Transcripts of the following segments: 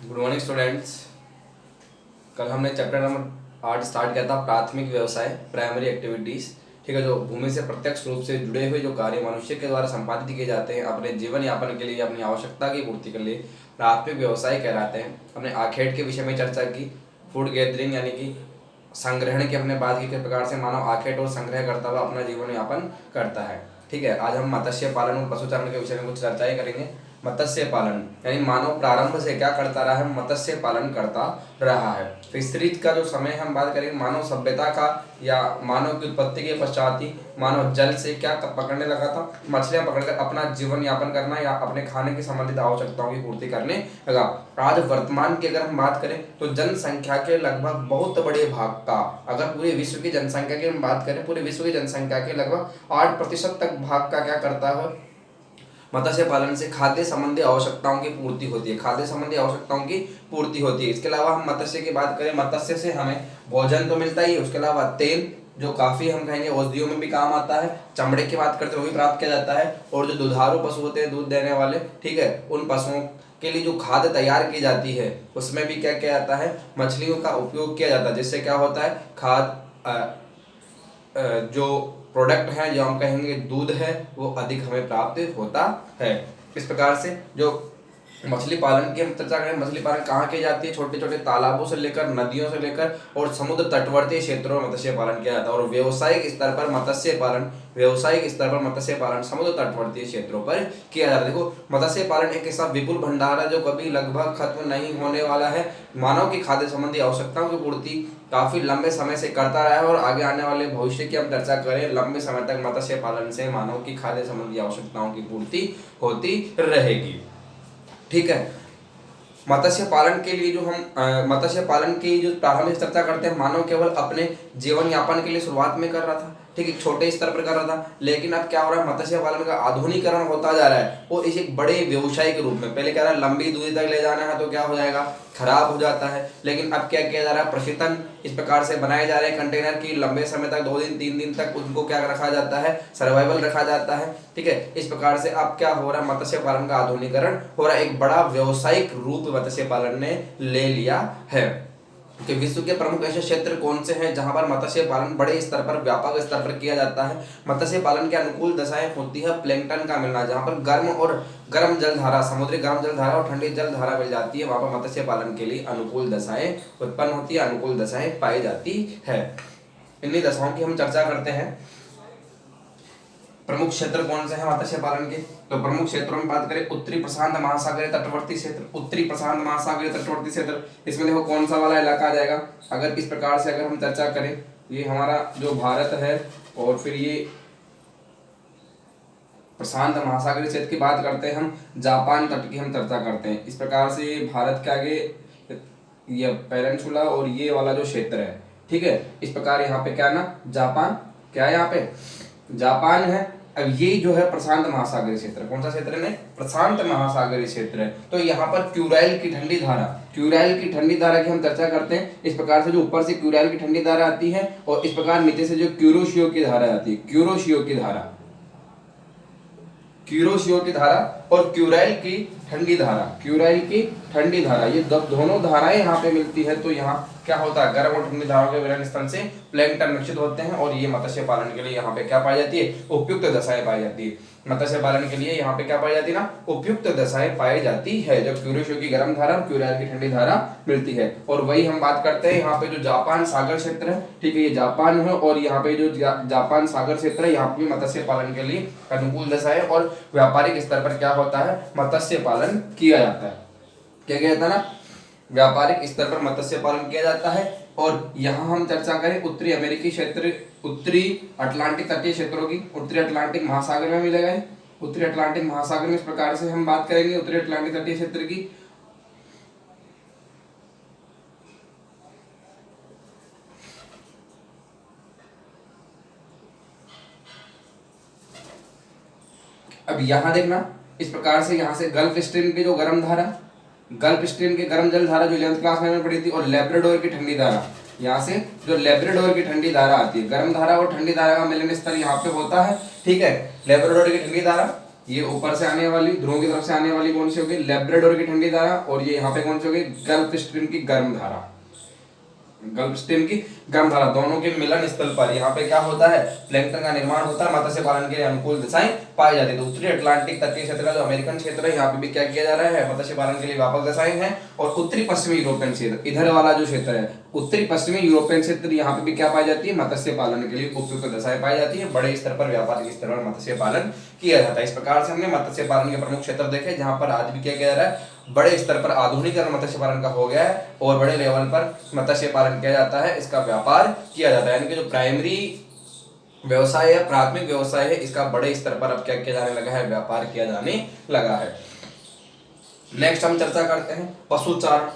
Good morning students. कल हमने chapter number 8 start किया था, प्राथमिक व्यवसाय, प्राइमरी एक्टिविटीज़। ठीक है, जो भूमि से प्रत्यक्ष रूप से जुड़े हुए जो कार्य मनुष्य के द्वारा संपादित किए जाते हैं अपने जीवन यापन के लिए, अपनी आवश्यकता की पूर्ति के लिए, प्राथमिक व्यवसाय कहलाते हैं। हमने आखेट के विषय में चर्चा की, फूड गैदरिंग यानी कि संग्रहण की हमने बात की, किस प्रकार से मानव आखेट और संग्रह करता हुआ अपना जीवन यापन करता है। ठीक है, आज हम मत्स्य पालन और पशुचारण के विषय में कुछ चर्चाएं करेंगे। मत्स्य पालन यानी मानव प्रारंभ से क्या करता रहा है, मत्स्य पालन करता रहा है। फिशरीज का जो समय हम बात करेंगे, मानव सभ्यता का या मानव की उत्पत्ति के पश्चात ही मानव जल से क्या पकड़ने लगा था, मछलियां पकड़कर अपना जीवन यापन करना या अपने खाने की संबंधित आवश्यकताओं की पूर्ति करने लगा। आज वर्तमान की अगर हम बात करें तो जनसंख्या के लगभग बहुत बड़े भाग का, अगर पूरे विश्व की जनसंख्या की हम बात करें, पूरे विश्व की जनसंख्या के लगभग 8% तक भाग का क्या करता है, मत्स्य पालन से खाद्य संबंधी आवश्यकताओं की पूर्ति होती है। खाद्य संबंधी आवश्यकताओं की पूर्ति होती है। इसके अलावा हम मत्स्य की बात करें, मत्स्य से हमें भोजन तो मिलता ही है, उसके अलावा तेल जो काफी हम कहेंगे औषधियों में भी काम आता है। चमड़े की बात करते हैं, वो भी प्राप्त किया जाता है। और जो दुधारू पशु होते हैं, दूध देने वाले, ठीक है, उन पशुओं के लिए जो खाद्य तैयार की जाती है उसमें भी क्या किया जाता है, मछलियों का उपयोग किया जाता है। जिससे क्या होता है, जो प्रोडक्ट है, जो हम कहेंगे दूध है, वो अधिक हमें प्राप्त होता है। इस प्रकार से जो मछली पालन की हम चर्चा करें, मछली पालन कहाँ की जाती है, छोटे छोटे तालाबों से लेकर, नदियों से लेकर और समुद्र तटवर्ती क्षेत्रों में मत्स्य पालन किया जाता है। और व्यावसायिक स्तर पर मत्स्य पालन, व्यावसायिक स्तर पर मत्स्य पालन समुद्र तटवर्ती क्षेत्रों पर किया जाता है। देखो, मत्स्य पालन एक ऐसा विपुल भंडार है जो कभी लगभग खत्म नहीं होने वाला है। मानव की खाद्य संबंधी आवश्यकताओं की पूर्ति काफी लंबे समय से करता रहा है और आगे आने वाले भविष्य की हम चर्चा करें, लंबे समय तक मत्स्य पालन से मानव की खाद्य संबंधी आवश्यकताओं की पूर्ति होती रहेगी। ठीक है, मत्स्य पालन के लिए जो हम मत्स्य पालन की जो प्रारंभिक चर्चा करते हैं, मानव केवल अपने जीवन यापन के लिए शुरुआत में कर रहा था, ठीक है, छोटे स्तर पर कर रहा था। लेकिन अब क्या हो रहा है, मत्स्य पालन का आधुनिकीकरण होता जा रहा है और इस एक बड़े व्यवसाय के रूप में। पहले क्या रहा है, लंबी दूरी तक ले जाना है तो क्या हो जाएगा, खराब हो जाता है। लेकिन अब क्या किया जा रहा है, प्रशीतन इस प्रकार से बनाए जा रहे हैं कंटेनर की, लंबे समय तक 2 दिन 3 दिन तक उनको क्या रखा जाता है, सर्वाइवल रखा जाता है। ठीक है, इस प्रकार से अब क्या हो रहा है, मत्स्य पालन का आधुनिकीकरण हो रहा है, एक बड़ा व्यवसायिक रूप मत्स्य पालन ने ले लिया है। कि विश्व के प्रमुख ऐसे क्षेत्र कौन से हैं जहां पर मत्स्य पालन बड़े स्तर पर, व्यापक स्तर पर किया जाता है। मत्स्य पालन के अनुकूल दशाएं होती है प्लैंकटन का मिलना, जहां पर गर्म जलधारा, समुद्री गर्म जलधारा और ठंडी जलधारा मिल जाती है, वहां पर मत्स्य पालन के लिए अनुकूल दशाएं उत्पन्न होती है, अनुकूल दशाएं पाई जाती है। इन्हीं दशाओं की हम चर्चा करते हैं। प्रमुख क्षेत्र कौन से हैं मत्स्य पालन के, तो प्रमुख क्षेत्रों में बात करें, उत्तरी प्रशांत महासागरीय तटवर्ती क्षेत्र, उत्तरी प्रशांत महासागरीय तटवर्ती क्षेत्र, इसमें देखो कौन सा वाला इलाका आ जाएगा। अगर इस प्रकार से अगर हम चर्चा करें, ये हमारा जो भारत है और फिर ये प्रशांत महासागरीय क्षेत्र की बात करते हैं हम, जापान तट की हम चर्चा करते हैं। इस प्रकार से भारत के आगे ये पेनिनसुला और ये वाला जो क्षेत्र है, ठीक है, इस प्रकार यहाँ पे क्या है ना, जापान, क्या है यहाँ पे, जापान है। अब ये जो है प्रशांत महासागरीय क्षेत्र, कौन सा क्षेत्र है, प्रशांत महासागरीय क्षेत्र है। तो यहाँ पर क्यूराइल की ठंडी धारा, क्यूराइल की ठंडी धारा की हम चर्चा करते हैं। इस प्रकार से जो ऊपर से क्यूराइल की ठंडी धारा आती है और इस प्रकार नीचे से जो क्यूरोशियो की धारा आती है, क्यूरोशियो की धारा, क्यूरोशियो की धारा और क्यूराइल की ठंडी धारा, क्यूराइल की ठंडी धारा, ये दोनों धाराएं यहाँ पे मिलती है। तो यहाँ क्या होता है, गर्म और ठंडी धाराओं के मिलन स्थल से प्लैंकटन विकसित होते हैं और ये मत्स्य पालन के लिए यहाँ पे क्या पाई जाती है, उपयुक्त दशाएं पाई जाती है। मत्स्य पालन के लिए यहाँ पे क्या पाई जाती है ना, उपयुक्त दशाएं पाई जाती है, जब क्यूरोशियो की गर्म धारा और क्यूराइल की ठंडी धारा मिलती है। और वही हम बात करते हैं यहाँ पे जो जापान सागर क्षेत्र है, ठीक है, ये जापान है और यहाँ पे जो जापान सागर क्षेत्र है, यहाँ पे मत्स्य पालन के लिए अनुकूल दशाएं और व्यापारिक स्तर पर क्या होता है, मत्स्य पालन किया जाता है। क्या किया जाता है ना, व्यापारिक स्तर पर मत्स्य पालन किया जाता है। और यहाँ हम चर्चा करें उत्तरी अमेरिकी क्षेत्र, उत्तरी अटलांटिक तटीय क्षेत्रों की, उत्तरी अटलांटिक महासागर में मिलेगा, उत्तरी अटलांटिक महासागर में इस प्रकार से हम बात करेंगे उत्तरी अटलांटिक तटीय क्षेत्र की। अब यहाँ देखना, इस प्रकार से यहाँ से गल्फ स्ट्रीम की जो गर्म धारा, गल्फ स्ट्रीम की गर्म जल धारा जो 11th क्लास में पढ़ी थी, और लेब्राडोर की ठंडी धारा, यहाँ से जो लेब्राडोर की ठंडी धारा आती है, गर्म धारा और ठंडी धारा का मिलन स्तर यहाँ पे होता है। ठीक है, लेब्राडोर की ठंडी धारा ये ऊपर से आने वाली ध्रुव की तरफ से आने वाली कौन सी होगी, लेब्राडोर की ठंडी धारा, और ये यहाँ पे कौन सी होगी, गल्फ स्ट्रीम की गर्म धारा। गल्फ स्ट्रीम की गर्म धारा दोनों के मिलन स्थल पर यहाँ पे क्या होता है, प्लैंकटन का निर्माण होता है, मत्स्य पालन के लिए अनुकूल दिशाएं पाई जाती है। तो उत्तरी अटलांटिक तटीय क्षेत्र का जो अमेरिकन क्षेत्र है, यहाँ पे भी क्या किया जा रहा है, मत्स्य पालन के लिए व्यापक दिशाएं हैं। और उत्तरी पश्चिमी यूरोपियन क्षेत्र, इधर वाला जो क्षेत्र है उत्तरी पश्चिमी यूरोपियन क्षेत्र, यहाँ पे भी क्या पाई जाती है, मत्स्य पालन के लिए उपयुक्त दिशाएं पाई जाती है। बड़े स्तर पर व्यापारिक स्तर पर मत्स्य पालन किया जाता है। इस प्रकार से हमने मत्स्य पालन के प्रमुख क्षेत्र देखे, जहाँ पर आज भी क्या किया जा रहा है, बड़े स्तर पर आधुनिकीकरण मत्स्य पालन का हो गया है और बड़े लेवल पर मत्स्य पालन किया जाता है, इसका व्यापार किया जाता है। यानी कि जो प्राइमरी व्यवसाय है, प्राथमिक व्यवसाय है, इसका बड़े स्तर पर अब क्या किया जाने लगा है, व्यापार किया जाने लगा है। नेक्स्ट हम चर्चा करते हैं पशुचारण।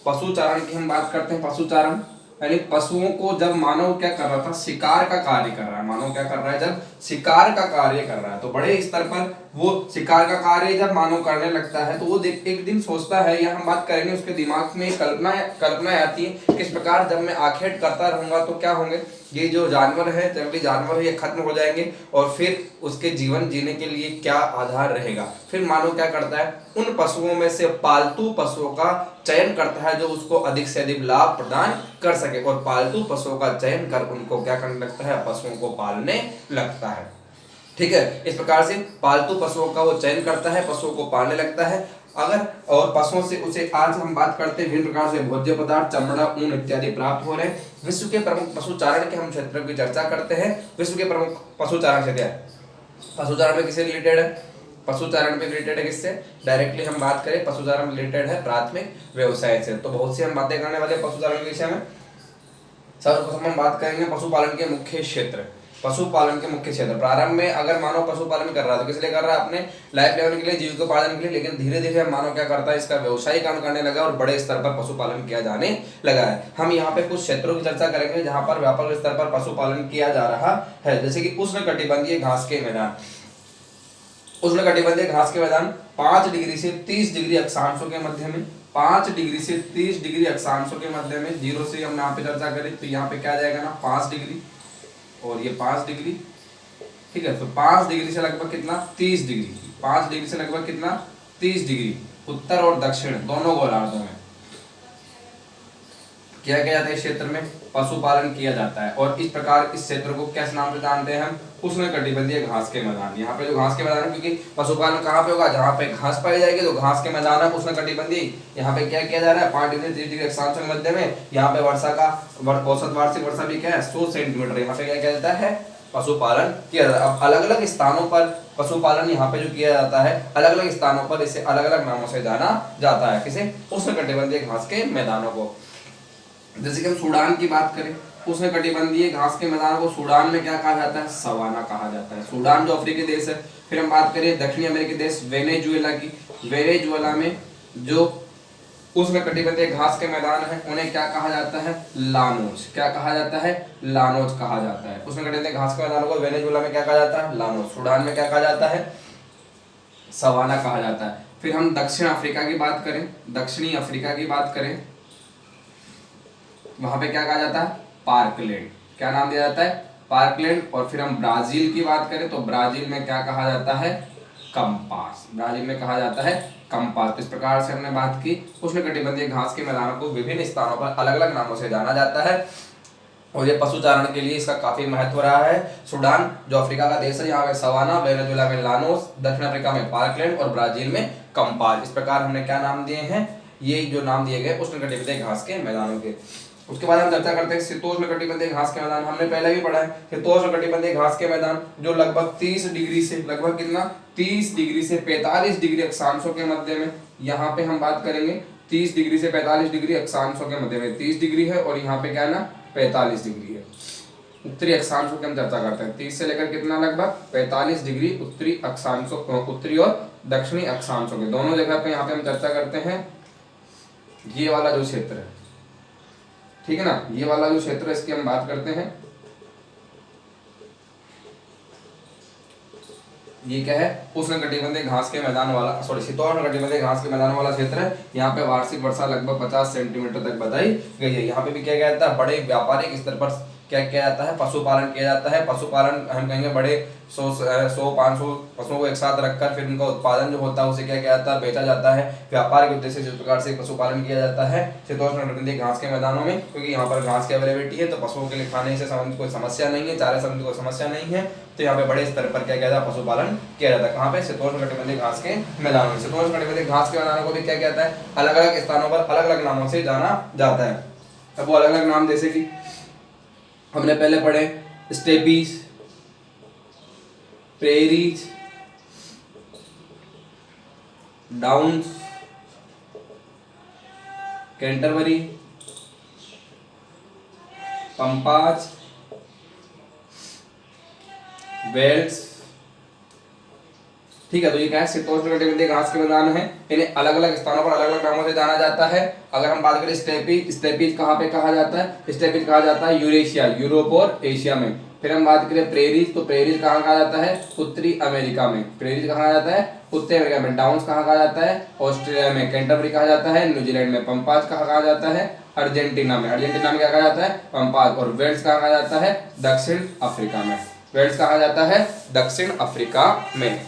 पशुचारण की हम बात करते हैं। पशुचारण यानी पशुओं को जब मानव क्या कर रहा था, शिकार का कार्य कर रहा है। मानव क्या कर रहा है, जब शिकार का कार्य कर रहा है, तो बड़े स्तर पर वो शिकार का कार्य जब मानव करने लगता है, तो वो एक दिन सोचता है, या हम बात करेंगे उसके दिमाग में कल्पना आती है, किस प्रकार जब मैं आखेट करता रहूंगा तो क्या होंगे, ये जो जानवर है, जंगली जानवर है, ये खत्म हो जाएंगे, और फिर उसके जीवन जीने के लिए क्या आधार रहेगा। फिर मानव क्या करता है, उन पशुओं में से पालतू पशुओं का चयन करता है जो उसको अधिक से अधिक लाभ प्रदान कर सके, और पालतू पशुओं का चयन कर उनको क्या करने लगता है, पशुओं को पालने लगता है। ठीक है, इस प्रकार से पालतू पशुओं का वो चयन करता है, पशुओं को पालने लगता है। अगर और पशुओं से उसे आज हम बात करते हैं विभिन्न प्रकार से भोज्य पदार्थ, चमड़ा, ऊन इत्यादि प्राप्त हो रहे हैं। विश्व के प्रमुख पशुचारण के हम क्षेत्रों की चर्चा करते हैं। विश्व के प्रमुख पशुचारण क्षेत्र है, पशुचारण में किससे रिलेटेड है, पशुचारण में रिलेटेड है किससे, डायरेक्टली हम बात करें पशुचारण रिलेटेड है प्राथमिक व्यवसाय से। तो बहुत सी हम बातें करने वाले पशुचारण के विषय में। सर्वप्रथम हम बात करेंगे पशुपालन के मुख्य क्षेत्र। पशुपालन के मुख्य क्षेत्र, प्रारंभ में अगर मानव पशुपालन कर रहा है तो किस लिए कर रहा है, अपने लाइफ लेवल के लिए, जीविकोपार्जन के लिए, लेकिन धीरे धीरे मानव क्या करता है, इसका व्यवसायीकरण करने लगा और बड़े स्तर पर पशुपालन किया जाने लगा है। हम यहाँ पे कुछ क्षेत्रों की चर्चा करेंगे जहां पर व्यापक स्तर पर पशुपालन किया जा रहा है, जैसे कि उष्णकटिबंधीय घास के मैदान। उष्णकटिबंधीय घास के मैदान 5 डिग्री से 30 डिग्री अक्षांशों के मध्य में, 5 डिग्री से 30 डिग्री अक्षांशों के मध्य में, जीरो से हम यहाँ पे चर्चा करें तो यहाँ पे क्या आ जाएगा ना, 5 डिग्री, और ये 5 डिग्री, ठीक है। तो 5 डिग्री से लगभग कितना, 30 डिग्री, 5 डिग्री से लगभग कितना, 30 डिग्री उत्तर और दक्षिण दोनों गोलार्धों में क्या किया जाता है, इस क्षेत्र में पशुपालन किया जाता है। और इस प्रकार इस क्षेत्र को किस नाम से जानते हैं हम, उष्णकटिबंधीय घास के मैदान। यहाँ पे जो घास के मैदान है, क्योंकि पशुपालन कहाँ पे होगा, जहाँ पे घास पाई जाएगी, तो घास के मैदान है उष्णकटिबंधीय। यहाँ पे क्या किया जा रहा है, 5 डिग्री 30 डिग्री अक्षांश के मध्य में, यहाँ पे वर्षा का औसत वार्षिक वर्षा भी क्या है, 100 सेंटीमीटर। यहाँ पे क्या किया जाता है, पशुपालन किया जाता है। अब अलग अलग स्थानों पर पशुपालन यहाँ पे जो किया जाता है, अलग अलग स्थानों पर इसे अलग अलग नामों से जाना जाता है। किसे, उष्णकटिबंधीय घास के मैदानों को। जैसे कि हम सूडान की बात करें, उष्णकटिबंधीय घास के मैदान को सूडान में क्या कहा जाता है, सवाना कहा जाता है। सूडान जो अफ्रीकी देश है। फिर हम बात करें दक्षिणी अमेरिकी देश वेनेजुएला की, वेनेजुएला में जो उष्णकटिबंधीय घास के मैदान है उन्हें क्या कहा जाता है, लानोज। क्या कहा जाता है, लानोज कहा जाता है। उष्णकटिबंधीय घास के मैदानों को वेनेजुएला में क्या कहा जाता है, लानोज। सूडान में क्या कहा जाता है, सवाना कहा जाता है। फिर हम दक्षिण अफ्रीका की बात करें, दक्षिणी अफ्रीका की बात करें, वहां पे क्या कहा जाता है, पार्कलैंड। क्या नाम दिया जाता है, पार्कलैंड। और फिर हम ब्राजील की बात करें तो ब्राजील में क्या कहा जाता है, कंपास। ब्राजील में कहा जाता है कंपास। तो इस प्रकार से हमने बात की उष्णकटिबंधीय घास के मैदानों को विभिन्न स्थानों पर अलग अलग नामों से जाना जाता है, और ये पशुचारण के लिए इसका काफी महत्व रहा है। सूडान जो अफ्रीका का देश है, यहाँ पे सवाना, वेनेजुएला में लानोस, दक्षिण अफ्रीका में पार्कलैंड और ब्राजील में कंपास। इस प्रकार हमने क्या नाम दिए हैं, ये जो नाम दिए गए उष्णकटिबंधीय घास के मैदानों के। उसके बाद हम चर्चा करते हैं शीतोष्णकटिबंधीय घास के मैदान। हमने पहले भी पढ़ा है शीतोष्णकटिबंधीय घास के मैदान जो लगभग 30 डिग्री से लगभग कितना, 30 डिग्री से 45 डिग्री अक्षांशों के मध्य में, यहाँ पे हम बात करेंगे 30 डिग्री से 45 डिग्री अक्षांशों के मध्य में, 30 डिग्री है और यहाँ पे क्या है ना, 45 डिग्री है। उत्तरी अक्षांशों की हम चर्चा करते हैं, 30 से लेकर कितना, लगभग 45 डिग्री उत्तरी अक्षांशों, उत्तरी और दक्षिणी अक्षांशों के दोनों जगह पे यहाँ पे हम चर्चा करते हैं। ये वाला जो क्षेत्र है, ठीक है ना, ये वाला जो क्षेत्र है इसकी हम बात करते हैं। ये क्या है, उष्णकटिबंधीय घास के मैदान वाला, सॉरी शीतोष्णकटिबंधीय घास के मैदान वाला क्षेत्र है। यहाँ पे वार्षिक वर्षा लगभग 50 सेंटीमीटर तक बताई गई है। यहाँ पे भी क्या कहता है, बड़े व्यापारिक स्तर पर क्या किया जाता है, पशुपालन किया जाता है। पशुपालन हम कहेंगे बड़े 100-500 पशुओं को एक साथ रखकर फिर उनका उत्पादन जो होता है उसे क्या किया जाता है, बेचा जाता है व्यापार के उद्देश्य से। जिस प्रकार से पशुपालन किया जाता है शीतोष्ण घास के मैदानों में, क्योंकि यहाँ पर घास की अवेलेबिलिटी है तो पशुओं के लिए खाने से संबंधित कोई समस्या नहीं है, चारे संबंधित कोई समस्या नहीं है, तो यहाँ पे बड़े स्तर पर क्या किया जाता है, पशुपालन किया जाता है। कहाँ पे, शीतोष्णकटिबंधीय घास के मैदानों में। शीतोष्णकटिबंधीय घास के मैदानों को भी क्या कहता है, अलग अलग स्थानों पर अलग अलग नामों से जाना जाता है। अब वो अलग अलग नाम जैसे कि हमने पहले पढ़े, steppes, prairies, downs, Canterbury, pampas, velds. ठीक है, तो ये क्या है, शीतोष्णकटिबंधीय घास के मैदान है, इन्हें अलग अलग स्थानों पर अलग अलग नामों से जाना जाता है। अगर हम बात करें स्टेपीज, स्टेपीज कहाँ पे कहा जाता है, स्टेपीज कहा जाता है यूरेशिया, यूरोप और एशिया में। फिर हम बात करें प्रेरीज, तो प्रेरीज कहाँ कहा जाता है, उत्तरी अमेरिका में। प्रेरीज कहाँ जाता है, उत्तरी अमेरिका में। डाउन्स कहाँ कहा जाता है, ऑस्ट्रेलिया में। कैंटरबरी कहा जाता है, न्यूजीलैंड में। पंपाज कहाँ कहा जाता है, अर्जेंटीना में। अर्जेंटीना में क्या कहा जाता है, पंपाज। और वेल्स कहाँ कहा जाता है, दक्षिण अफ्रीका में। वेल्स कहा जाता है, दक्षिण अफ्रीका में।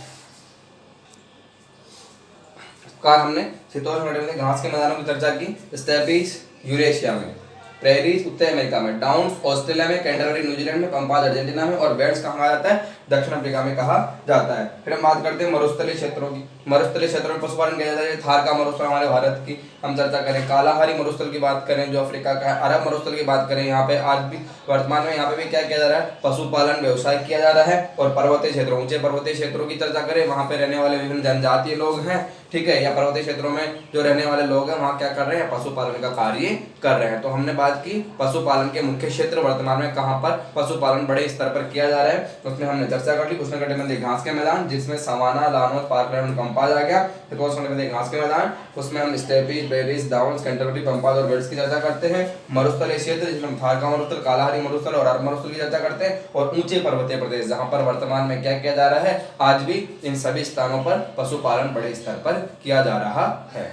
कार हमने शीतोष्णकटिबंधीय घास के मैदानों की चर्चा की। स्टेपीज यूरेशिया में, प्रेरीज उत्तरी अमेरिका में, डाउन्स ऑस्ट्रेलिया में, कैंटरबरी न्यूजीलैंड में, पंपाज अर्जेंटीना में और वेल्स कहाँ कहा जाता है, दक्षिण अफ्रीका में कहा जाता है। फिर हम बात करते हैं मरुस्थलीय क्षेत्रों की। मरुस्थलीय क्षेत्रों में पशुपालन किया जाता है। थार का मरुस्थल हमारे भारत की हम चर्चा करें, कालाहारी मरुस्थल की बात करें जो अफ्रीका का है, अरब मरुस्थल की बात करें, यहाँ पे आज भी वर्तमान में यहाँ पे भी क्या किया जा रहा है, पशुपालन व्यवसाय किया जा रहा है। और पर्वतीय क्षेत्रों, ऊंचे पर्वतीय क्षेत्रों की चर्चा करें, वहाँ पे रहने वाले विभिन्न जनजातीय लोग हैं, ठीक है, या पर्वतीय क्षेत्रों में जो रहने वाले लोग हैं वहाँ क्या कर रहे हैं, पशुपालन का कार्य कर रहे हैं। तो हमने बात की पशुपालन के मुख्य क्षेत्र वर्तमान में कहाँ पर पशुपालन बड़े स्तर पर किया जा रहा है, उसमें हमने चर्चा कर ली। उष्णकटिबंधीय घास के मैदान जिसमें सवाना, लानोस, पार्कलैंड, पंपाज आ गया। फिर उष्णकटिबंधीय घास के मैदान उसमें हम स्टेपीज, बेरीज, डाउन्स, कैंटरबरी, पंपाज और वेल्स की चर्चा करते हैं। मरुस्थलीय क्षेत्र जिसमें थार का मरुस्थल, कालाहारी मरुस्थल और अरब मरुस्थल की चर्चा करते हैं। और ऊंचे पर्वतीय प्रदेश जहाँ पर वर्तमान में क्या किया जा रहा है, आज भी इन सभी स्थानों पर पशुपालन बड़े स्तर पर किया जा रहा है।